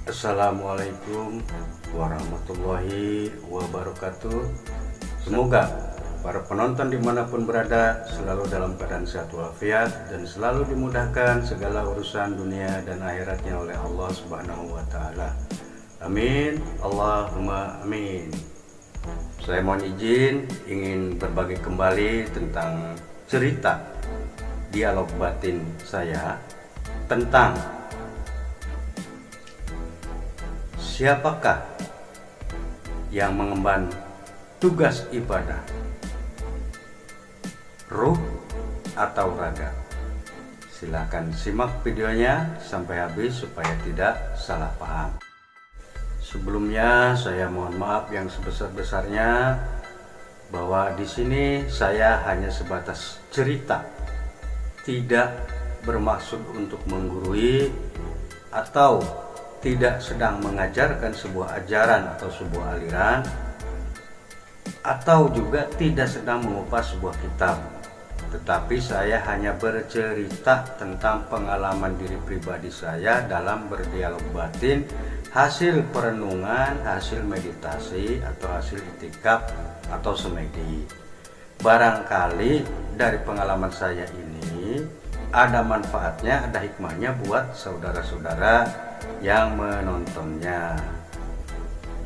Assalamualaikum warahmatullahi wabarakatuh. Semoga para penonton dimanapun berada selalu dalam keadaan sehat walafiat dan selalu dimudahkan segala urusan dunia dan akhiratnya oleh Allah Subhanahu wa Ta'ala. Amin, Allahumma amin. Saya mohon izin ingin berbagi kembali tentang cerita dialog batin saya tentang siapakah yang mengemban tugas ibadah, ruh atau raga? Silahkan simak videonya sampai habis supaya tidak salah paham. Sebelumnya saya mohon maaf yang sebesar-besarnya bahwa di sini saya hanya sebatas cerita, tidak bermaksud untuk menggurui atau tidak sedang mengajarkan sebuah ajaran atau sebuah aliran, atau juga tidak sedang mengupas sebuah kitab, tetapi saya hanya bercerita tentang pengalaman diri pribadi saya dalam berdialog batin, hasil perenungan, hasil meditasi atau hasil itikaf atau semedi. Barangkali dari pengalaman saya ini ada manfaatnya, ada hikmahnya buat saudara-saudara yang menontonnya.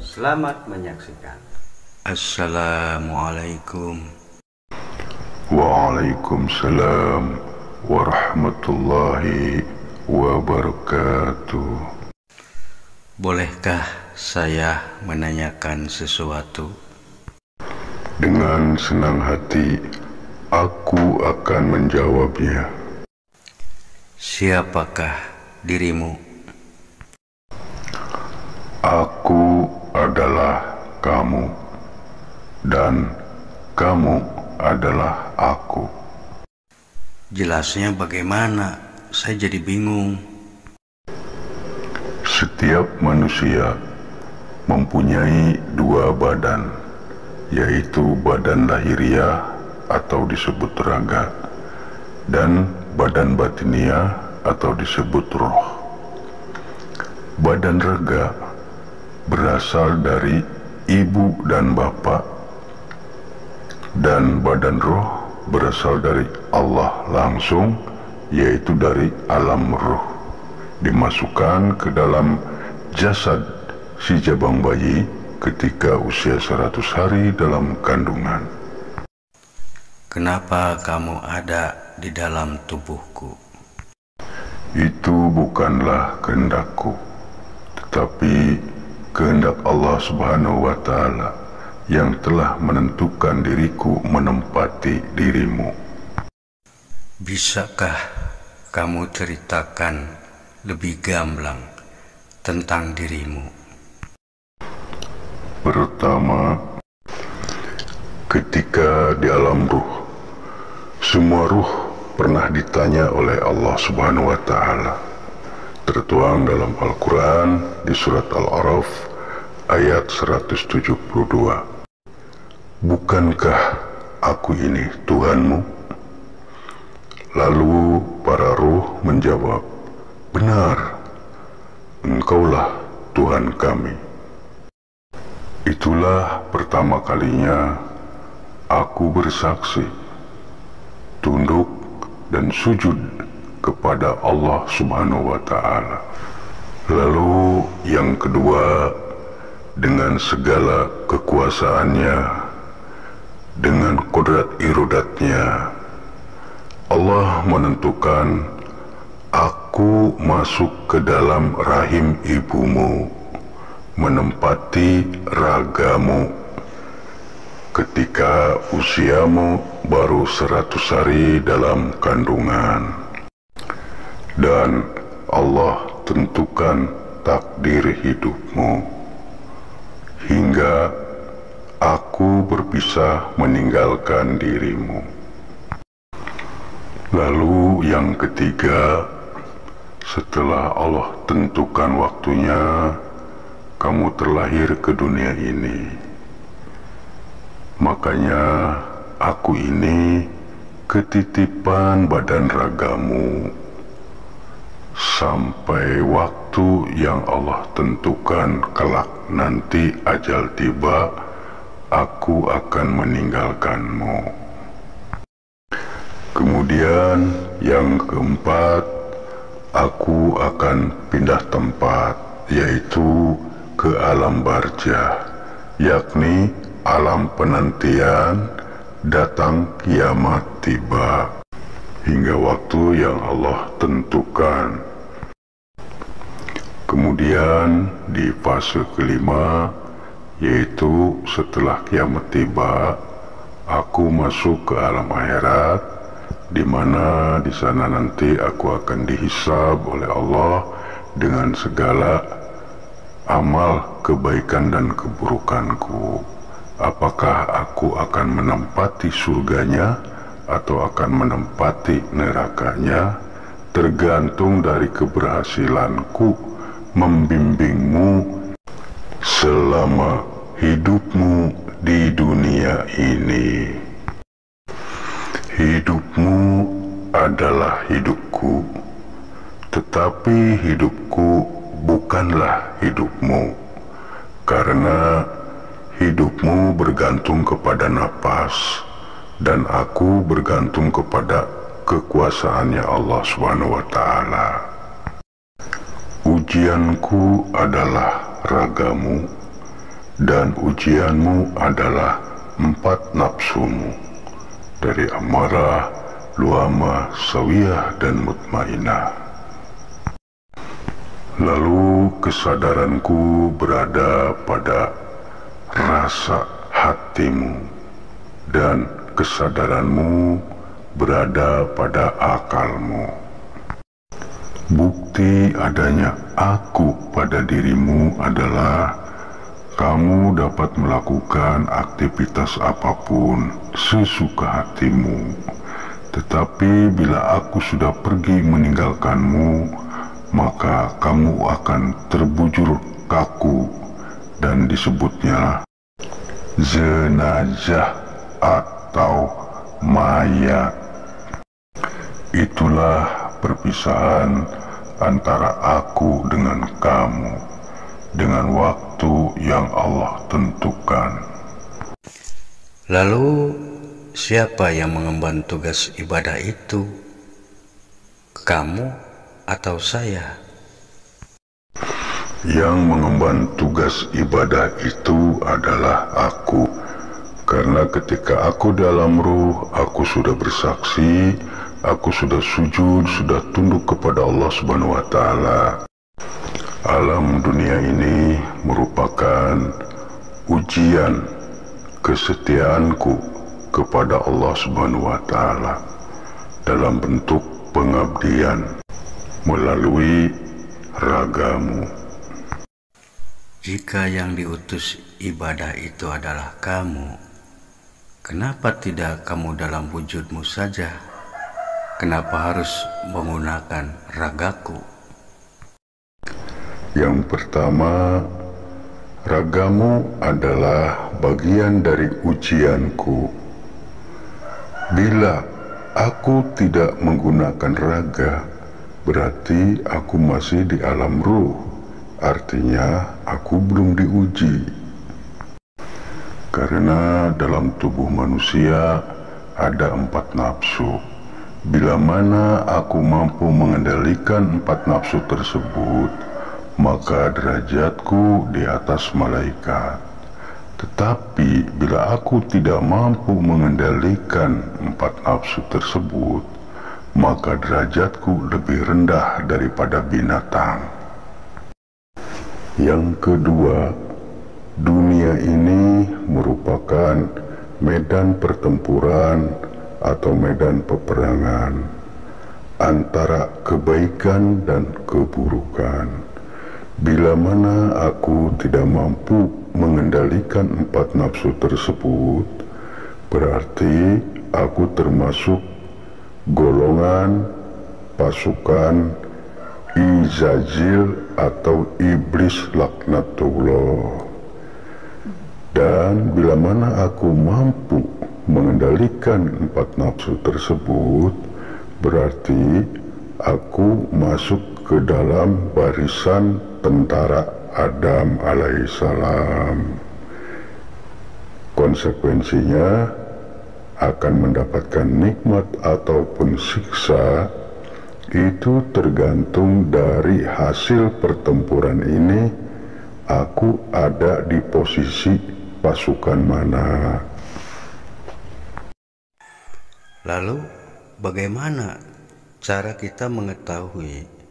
Selamat menyaksikan. Assalamualaikum. Waalaikumsalam warahmatullahi wabarakatuh. Bolehkah saya menanyakan sesuatu? Dengan senang hati aku akan menjawabnya. Siapakah dirimu? Aku adalah kamu dan kamu adalah aku. Jelasnya bagaimana? Saya jadi bingung. Setiap manusia mempunyai dua badan, yaitu badan lahiriah atau disebut raga dan badan batiniah atau disebut roh. Badan raga berasal dari ibu dan bapak, dan badan roh berasal dari Allah langsung, yaitu dari alam roh, dimasukkan ke dalam jasad si jabang bayi ketika usia 100 hari dalam kandungan. Kenapa kamu ada di dalam tubuhku? Itu bukanlah kehendakku, tetapi kehendak Allah Subhanahu wa Ta'ala yang telah menentukan diriku menempati dirimu. Bisakah kamu ceritakan lebih gamblang tentang dirimu? Pertama, ketika di alam ruh, semua ruh pernah ditanya oleh Allah Subhanahu wa Ta'ala. Tertuang dalam Al-Quran di surat Al-A'raf ayat 172. Bukankah aku ini Tuhanmu? Lalu para ruh menjawab, benar, Engkaulah Tuhan kami. Itulah pertama kalinya aku bersaksi, tunduk dan sujud kepada Allah Subhanahu wa Ta'ala. Lalu yang kedua, dengan segala kekuasaannya, dengan kodrat irodatnya, Allah menentukan aku masuk ke dalam rahim ibumu, menempati ragamu ketika usiamu baru 100 hari dalam kandungan. Dan Allah tentukan takdir hidupmu hingga aku berpisah meninggalkan dirimu. Lalu yang ketiga, setelah Allah tentukan waktunya kamu terlahir ke dunia ini, makanya aku ini ketitipan badan ragamu sampai waktu waktu yang Allah tentukan kelak nanti ajal tiba, aku akan meninggalkanmu. Kemudian yang keempat, aku akan pindah tempat, yaitu ke alam barzah, yakni alam penantian datang kiamat tiba, hingga waktu yang Allah tentukan. Kemudian di fase kelima, yaitu setelah kiamat tiba, aku masuk ke alam akhirat, di mana di sana nanti aku akan dihisab oleh Allah dengan segala amal kebaikan dan keburukanku. Apakah aku akan menempati surganya atau akan menempati nerakanya, tergantung dari keberhasilanku membimbingmu selama hidupmu di dunia ini. Hidupmu adalah hidupku, tetapi hidupku bukanlah hidupmu, karena hidupmu bergantung kepada napas, dan aku bergantung kepada kekuasaannya Allah SWT. Ujianku adalah ragamu, dan ujianmu adalah 4 nafsumu, dari amarah, luamah, sawiyah, dan mutmainah. Lalu kesadaranku berada pada rasa hatimu, dan kesadaranmu berada pada akalmu. Bukti adanya aku pada dirimu adalah kamu dapat melakukan aktivitas apapun sesuka hatimu. Tetapi bila aku sudah pergi meninggalkanmu, maka kamu akan terbujur kaku, dan disebutnya jenazah atau mayat. Itulah perpisahan antara aku dengan kamu, dengan waktu yang Allah tentukan. Lalu siapa yang mengemban tugas ibadah itu? Kamu atau saya? Yang mengemban tugas ibadah itu adalah aku, karena ketika aku dalam ruh, aku sudah bersaksi, aku sudah sujud, sudah tunduk kepada Allah Subhanahu wa Ta'ala. Alam dunia ini merupakan ujian kesetiaanku kepada Allah Subhanahu wa Ta'ala dalam bentuk pengabdian melalui ragamu. Jika yang diutus ibadah itu adalah kamu, kenapa tidak kamu dalam wujudmu saja? Kenapa harus menggunakan ragaku? Yang pertama, ragamu adalah bagian dari ujianku. Bila aku tidak menggunakan raga, berarti aku masih di alam ruh. Artinya aku belum diuji. Karena dalam tubuh manusia ada 4 nafsu. Bila mana aku mampu mengendalikan 4 nafsu tersebut, maka derajatku di atas malaikat. Tetapi bila aku tidak mampu mengendalikan 4 nafsu tersebut, maka derajatku lebih rendah daripada binatang. Yang kedua, dunia ini merupakan medan pertempuran atau medan peperangan antara kebaikan dan keburukan. Bila mana aku tidak mampu mengendalikan 4 nafsu tersebut, berarti aku termasuk golongan pasukan Izazil atau iblis laknatullah. Dan bila mana aku mampu mengendalikan 4 nafsu tersebut, berarti aku masuk ke dalam barisan tentara Adam alaihissalam. Konsekuensinya akan mendapatkan nikmat ataupun siksa itu tergantung dari hasil pertempuran ini. Aku ada di posisi pasukan mana. Lalu bagaimana cara kita mengetahui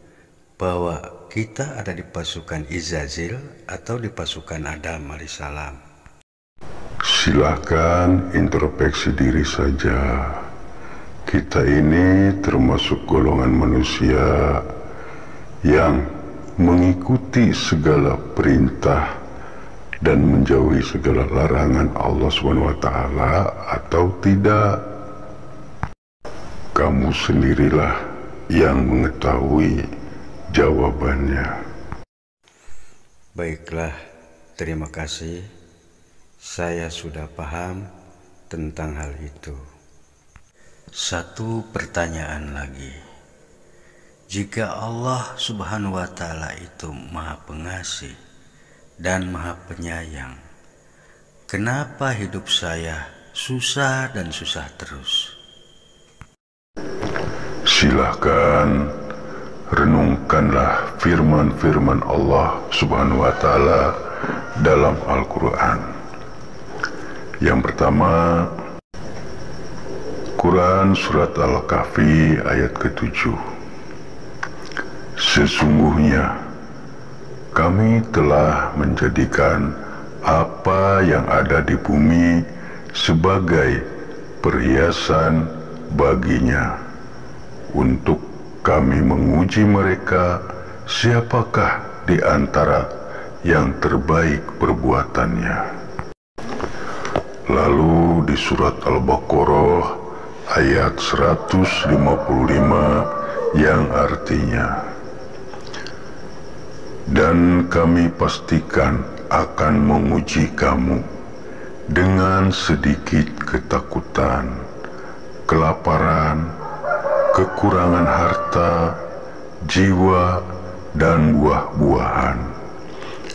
bahwa kita ada di pasukan Izazil atau di pasukan Adam alaihissalam? Silahkan introspeksi diri saja. Kita ini termasuk golongan manusia yang mengikuti segala perintah dan menjauhi segala larangan Allah SWT atau tidak. Kamu sendirilah yang mengetahui jawabannya. Baiklah, terima kasih. Saya sudah paham tentang hal itu. Satu pertanyaan lagi. Jika Allah Subhanahu wa Ta'ala itu Maha Pengasih dan Maha Penyayang, kenapa hidup saya susah dan susah terus? Silahkan renungkanlah firman-firman Allah Subhanahu wa Ta'ala dalam Al-Quran. Yang pertama, Quran Surat Al-Kahfi ayat ke-7. Sesungguhnya kami telah menjadikan apa yang ada di bumi sebagai perhiasan baginya, untuk kami menguji mereka siapakah di antara yang terbaik perbuatannya. Lalu di surat Al-Baqarah ayat 155 yang artinya, dan kami pastikan akan menguji kamu dengan sedikit ketakutan, kelaparan, kekurangan harta, jiwa, dan buah-buahan,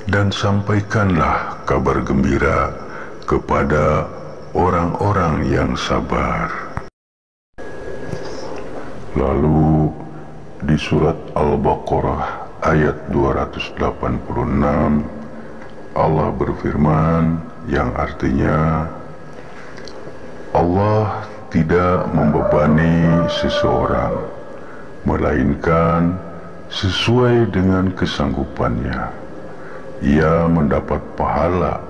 dan sampaikanlah kabar gembira kepada orang-orang yang sabar. Lalu di surat Al-Baqarah ayat 286 Allah berfirman yang artinya, Allah tidak membebani seseorang melainkan sesuai dengan kesanggupannya. Ia mendapat pahala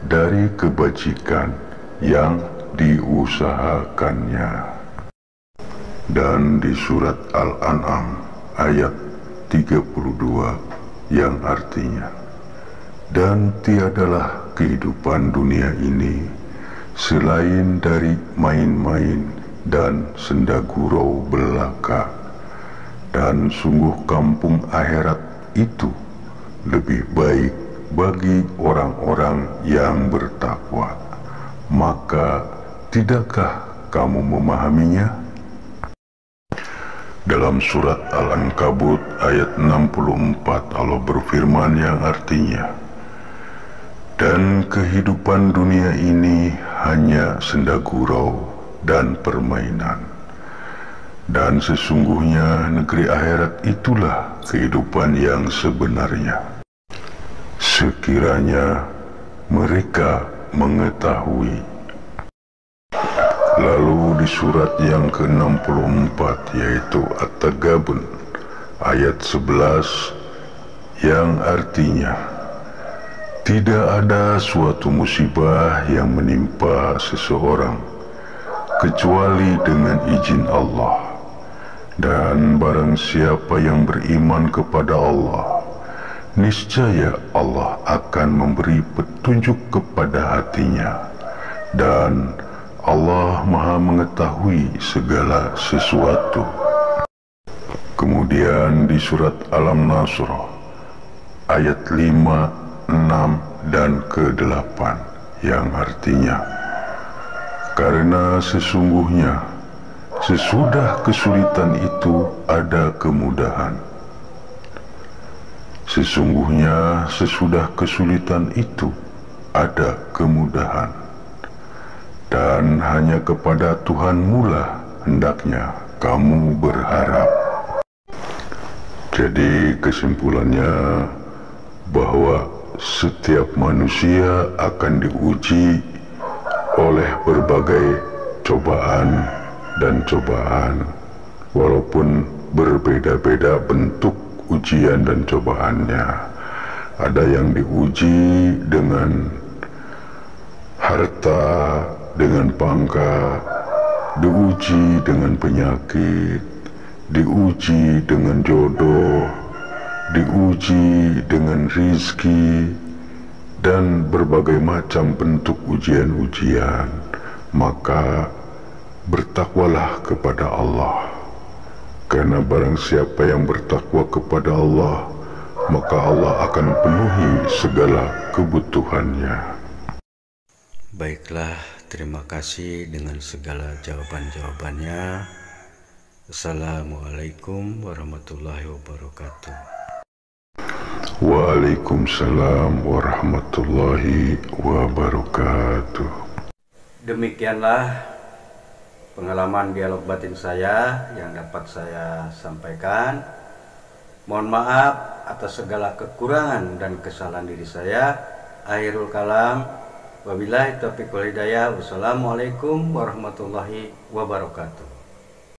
dari kebajikan yang diusahakannya. Dan di surat Al-An'am ayat 32 yang artinya, dan tiadalah kehidupan dunia ini selain dari main-main dan sendagurau belaka, dan sungguh kampung akhirat itu lebih baik bagi orang-orang yang bertakwa. Maka tidakkah kamu memahaminya? Dalam surat Al-Ankabut ayat 64 Allah berfirman yang artinya, dan kehidupan dunia ini hanya sendagurau dan permainan, dan sesungguhnya negeri akhirat itulah kehidupan yang sebenarnya. Sekiranya mereka mengetahui. Lalu di surat yang ke-64 yaitu At-Taghabun ayat 11 yang artinya, tidak ada suatu musibah yang menimpa seseorang kecuali dengan izin Allah, dan barang siapa yang beriman kepada Allah, niscaya Allah akan memberi petunjuk kepada hatinya, dan Allah Maha mengetahui segala sesuatu. Kemudian di surat Al-Nasr ayat 5, 6, dan ke-8 yang artinya, karena sesungguhnya sesudah kesulitan itu ada kemudahan, Sesungguhnya sesudah kesulitan itu ada kemudahan, dan hanya kepada Tuhanmu lah hendaknya kamu berharap. Jadi kesimpulannya bahwa setiap manusia akan diuji oleh berbagai cobaan dan cobaan, walaupun berbeda-beda bentuk ujian dan cobaannya. Ada yang diuji dengan harta, dengan pangkat, diuji dengan penyakit, diuji dengan jodoh, diuji dengan rizki, dan berbagai macam bentuk ujian-ujian. Maka bertakwalah kepada Allah, karena barang siapa yang bertakwa kepada Allah, maka Allah akan penuhi segala kebutuhannya. Baiklah, terima kasih dengan segala jawaban-jawabannya. Assalamualaikum warahmatullahi wabarakatuh. Waalaikumsalam warahmatullahi wabarakatuh. Demikianlah pengalaman dialog batin saya yang dapat saya sampaikan. Mohon maaf atas segala kekurangan dan kesalahan diri saya. Akhirul kalam, wabillahi taufiq wal hidayah. Wassalamualaikum warahmatullahi wabarakatuh.